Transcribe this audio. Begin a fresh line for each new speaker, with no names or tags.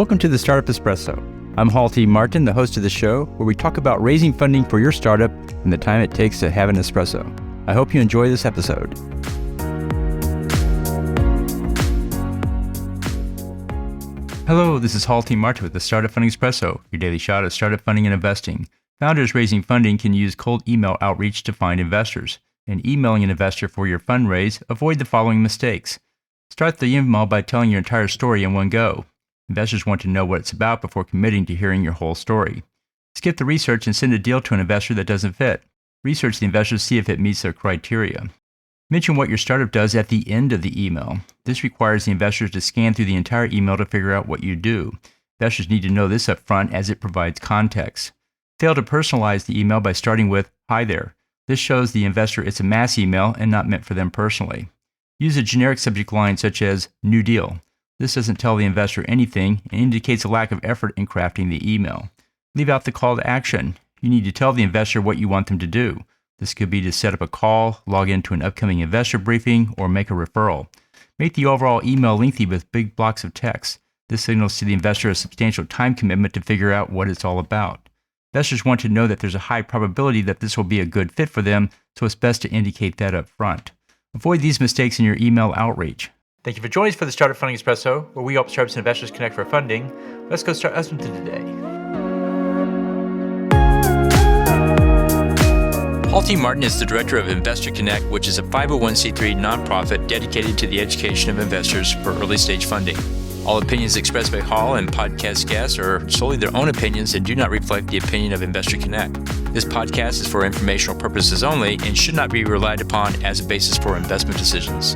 Welcome to the Startup Espresso. I'm Halty Martin, the host of the show, where we talk about raising funding for your startup and the time it takes to have an espresso. I hope you enjoy this episode. Hello, this is Halty Martin with the Startup Funding Espresso, your daily shot of startup funding and investing. Founders raising funding can use cold email outreach to find investors. In emailing an investor for your fundraise, avoid the following mistakes. Start the email by telling your entire story in one go. Investors want to know what it's about before committing to hearing your whole story. Skip the research and send a deal to an investor that doesn't fit. Research the investor to see if it meets their criteria. Mention what your startup does at the end of the email. This requires the investors to scan through the entire email to figure out what you do. Investors need to know this up front as it provides context. Fail to personalize the email by starting with, "Hi there." This shows the investor it's a mass email and not meant for them personally. Use a generic subject line such as, "New deal." This doesn't tell the investor anything and indicates a lack of effort in crafting the email. Leave out the call to action. You need to tell the investor what you want them to do. This could be to set up a call, log into an upcoming investor briefing, or make a referral. Make the overall email lengthy with big blocks of text. This signals to the investor a substantial time commitment to figure out what it's all about. Investors want to know that there's a high probability that this will be a good fit for them, so it's best to indicate that up front. Avoid these mistakes in your email outreach. Thank you for joining us for the Startup Funding Espresso, where we help startups and investors connect for funding. Let's go start listening to today. Halty Martin is the director of Investor Connect, which is a 501c3 nonprofit dedicated to the education of investors for early-stage funding. All opinions expressed by Hall and podcast guests are solely their own opinions and do not reflect the opinion of Investor Connect. This podcast is for informational purposes only and should not be relied upon as a basis for investment decisions.